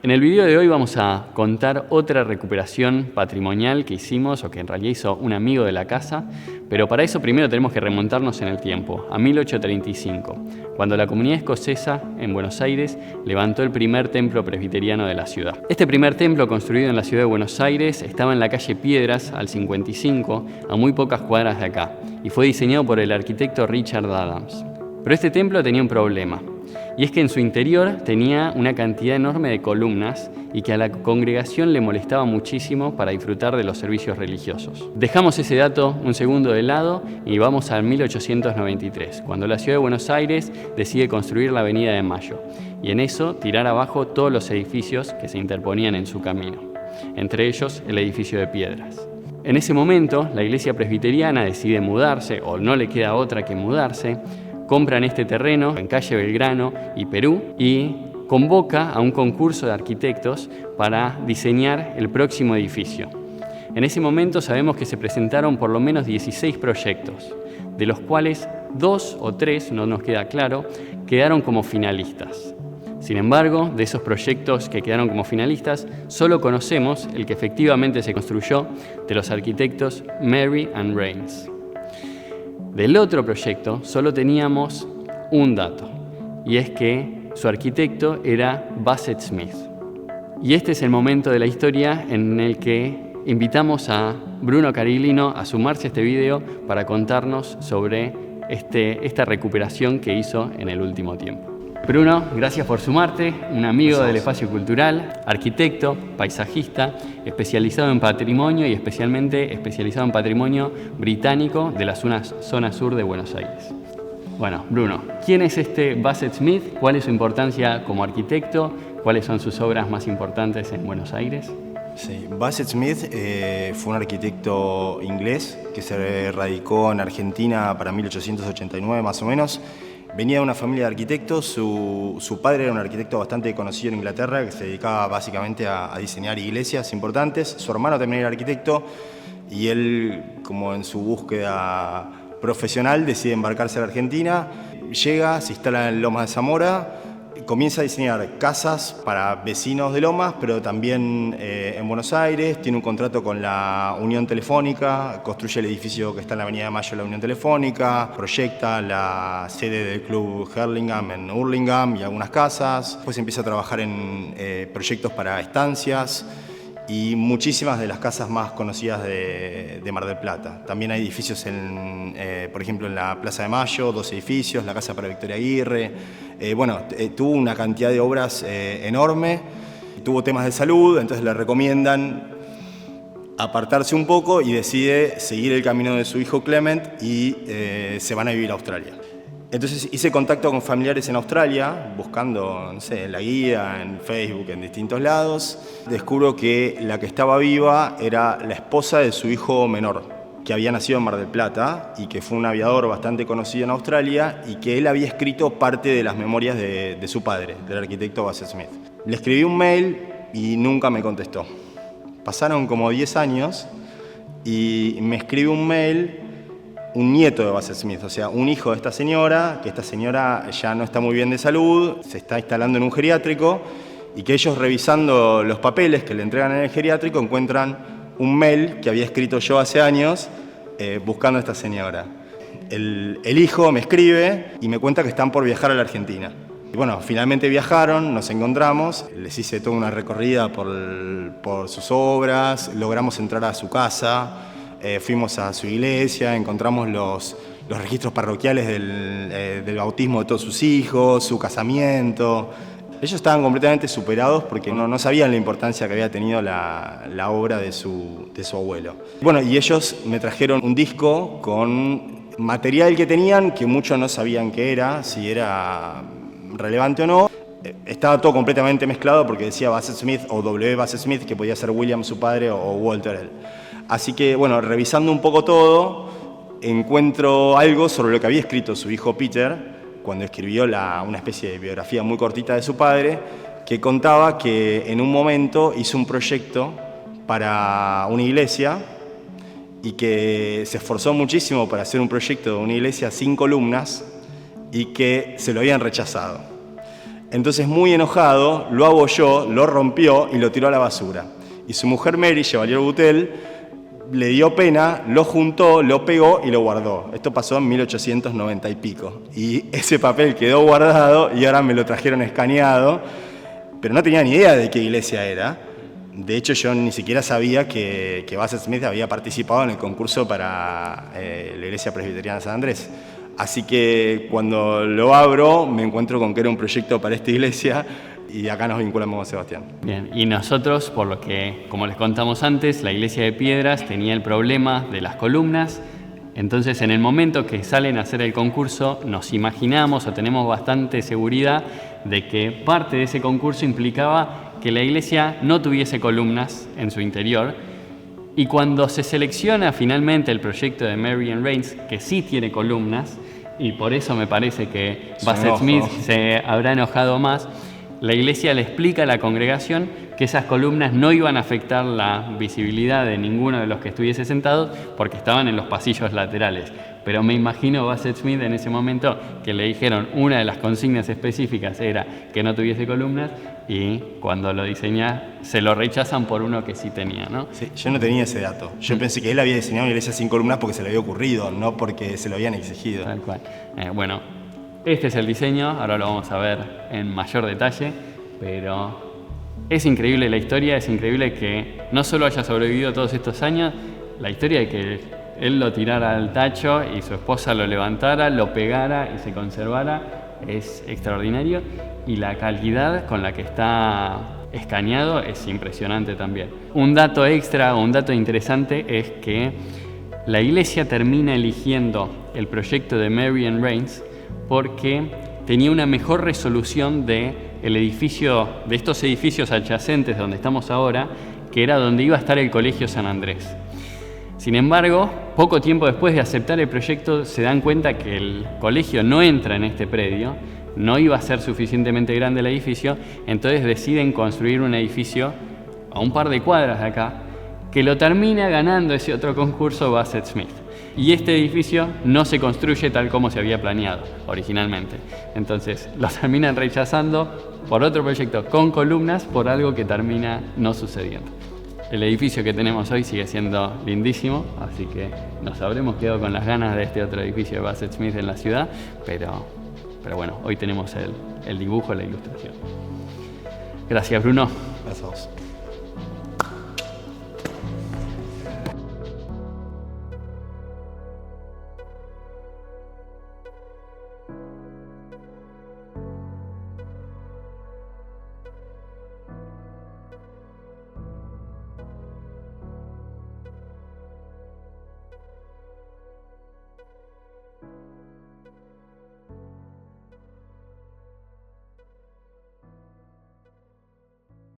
En el video de hoy vamos a contar otra recuperación patrimonial que hicimos o que en realidad hizo un amigo de la casa, pero para eso primero tenemos que remontarnos en el tiempo, a 1835, cuando la comunidad escocesa en Buenos Aires levantó el primer templo presbiteriano de la ciudad. Este primer templo construido en la ciudad de Buenos Aires estaba en la calle Piedras, al 55, a muy pocas cuadras de acá, y fue diseñado por el arquitecto Richard Adams. Pero este templo tenía un problema. Y es que en su interior tenía una cantidad enorme de columnas y que a la congregación le molestaba muchísimo para disfrutar de los servicios religiosos. Dejamos ese dato un segundo de lado y vamos al 1893, cuando la ciudad de Buenos Aires decide construir la Avenida de Mayo y en eso tirar abajo todos los edificios que se interponían en su camino, entre ellos el edificio de Piedras. En ese momento, la iglesia presbiteriana decide mudarse, o no le queda otra que mudarse. Compran este terreno en calle Belgrano y Perú y convoca a un concurso de arquitectos para diseñar el próximo edificio. En ese momento sabemos que se presentaron por lo menos 16 proyectos, de los cuales 2 o 3, no nos queda claro, quedaron como finalistas. Sin embargo, de esos proyectos que quedaron como finalistas, solo conocemos el que efectivamente se construyó de los arquitectos Mary and Raines. Del otro proyecto solo teníamos un dato, y es que su arquitecto era Bassett Smith. Y este es el momento de la historia en el que invitamos a Bruno Cariglino a sumarse a este video para contarnos sobre esta recuperación que hizo en el último tiempo. Bruno, gracias por sumarte, un amigo del espacio cultural, arquitecto, paisajista, especializado en patrimonio y especialmente especializado en patrimonio británico de la zona sur de Buenos Aires. Bueno, Bruno, ¿quién es este Bassett Smith? ¿Cuál es su importancia como arquitecto? ¿Cuáles son sus obras más importantes en Buenos Aires? Sí, Bassett Smith fue un arquitecto inglés que se radicó en Argentina para 1889 más o menos. Venía de una familia de arquitectos, su padre era un arquitecto bastante conocido en Inglaterra que se dedicaba básicamente a diseñar iglesias importantes. Su hermano también era arquitecto y él, como en su búsqueda profesional, decide embarcarse a la Argentina. Llega, se instala en Lomas de Zamora, comienza a diseñar casas para vecinos de Lomas, pero también en Buenos Aires. Tiene un contrato con la Unión Telefónica, construye el edificio que está en la Avenida de Mayo, la Unión Telefónica, proyecta la sede del Club Hurlingham en Hurlingham y algunas casas. Después empieza a trabajar en proyectos para estancias y muchísimas de las casas más conocidas de Mar del Plata. También hay edificios, por ejemplo, en la Plaza de Mayo, 2 edificios, la Casa para Victoria Aguirre. Tuvo una cantidad de obras enorme, tuvo temas de salud, entonces le recomiendan apartarse un poco y decide seguir el camino de su hijo Clement y se van a vivir a Australia. Entonces hice contacto con familiares en Australia, buscando, no sé, en la guía, en Facebook, en distintos lados. Descubro que la que estaba viva era la esposa de su hijo menor, que había nacido en Mar del Plata y que fue un aviador bastante conocido en Australia y que él había escrito parte de las memorias de su padre, del arquitecto Bassett Smith. Le escribí un mail y nunca me contestó. Pasaron como 10 años y me escribe un mail un nieto de Bassett Smith, o sea, un hijo de esta señora, que esta señora ya no está muy bien de salud, se está instalando en un geriátrico y que ellos, revisando los papeles que le entregan en el geriátrico, encuentran un mail que había escrito yo hace años buscando a esta señora. El hijo me escribe y me cuenta que están por viajar a la Argentina. Y bueno, finalmente viajaron, nos encontramos, les hice toda una recorrida por sus obras, logramos entrar a su casa. Fuimos a su iglesia, encontramos los registros parroquiales del bautismo de todos sus hijos, su casamiento. Ellos estaban completamente superados porque no sabían la importancia que había tenido la obra de su abuelo. Bueno, y ellos me trajeron un disco con material que tenían que muchos no sabían qué era, si era relevante o no. Estaba todo completamente mezclado porque decía Bassett Smith o W. Bassett Smith, que podía ser William su padre o Walter él. Así que, bueno, revisando un poco todo, encuentro algo sobre lo que había escrito su hijo Peter cuando escribió una especie de biografía muy cortita de su padre, que contaba que en un momento hizo un proyecto para una iglesia y que se esforzó muchísimo para hacer un proyecto de una iglesia sin columnas y que se lo habían rechazado. Entonces, muy enojado, lo abolló, lo rompió y lo tiró a la basura. Y su mujer Mary, Chevalier Boutel, le dio pena, lo juntó, lo pegó y lo guardó. Esto pasó en 1890 y pico. Y ese papel quedó guardado y ahora me lo trajeron escaneado, pero no tenía ni idea de qué iglesia era. De hecho, yo ni siquiera sabía que Bassett Smith había participado en el concurso para la Iglesia Presbiteriana de San Andrés. Así que cuando lo abro, me encuentro con que era un proyecto para esta iglesia y acá nos vinculamos con Sebastián. Bien, y nosotros, por lo que, como les contamos antes, la iglesia de Piedras tenía el problema de las columnas. Entonces, en el momento que salen a hacer el concurso, nos imaginamos o tenemos bastante seguridad de que parte de ese concurso implicaba que la iglesia no tuviese columnas en su interior. Y cuando se selecciona finalmente el proyecto de Mary and Rains, que sí tiene columnas, y por eso me parece que Bassett Smith se habrá enojado más, la iglesia le explica a la congregación que esas columnas no iban a afectar la visibilidad de ninguno de los que estuviese sentados porque estaban en los pasillos laterales. Pero me imagino Bassett Smith en ese momento que le dijeron una de las consignas específicas era que no tuviese columnas y cuando lo diseña se lo rechazan por uno que sí tenía, ¿no? Sí, yo no tenía ese dato. Yo pensé que él había diseñado una iglesia sin columnas porque se le había ocurrido, no porque se lo habían exigido. Tal cual. Bueno, este es el diseño, ahora lo vamos a ver en mayor detalle, pero es increíble la historia, es increíble que no solo haya sobrevivido todos estos años, la historia de que él lo tirara al tacho y su esposa lo levantara, lo pegara y se conservara, es extraordinario. Y la calidad con la que está escaneado es impresionante también. Un dato extra, un dato interesante es que la iglesia termina eligiendo el proyecto de Mary and Rains porque tenía una mejor resolución de el edificio, de estos edificios adyacentes donde estamos ahora, que era donde iba a estar el Colegio San Andrés. Sin embargo, poco tiempo después de aceptar el proyecto, se dan cuenta que el colegio no entra en este predio, no iba a ser suficientemente grande el edificio, entonces deciden construir un edificio a un par de cuadras de acá, que lo termina ganando ese otro concurso Bassett Smith. Y este edificio no se construye tal como se había planeado originalmente. Entonces lo terminan rechazando por otro proyecto con columnas por algo que termina no sucediendo. El edificio que tenemos hoy sigue siendo lindísimo, así que nos habremos quedado con las ganas de este otro edificio de Bassett Smith en la ciudad, pero bueno, hoy tenemos el dibujo, la ilustración. Gracias, Bruno. Gracias a vos.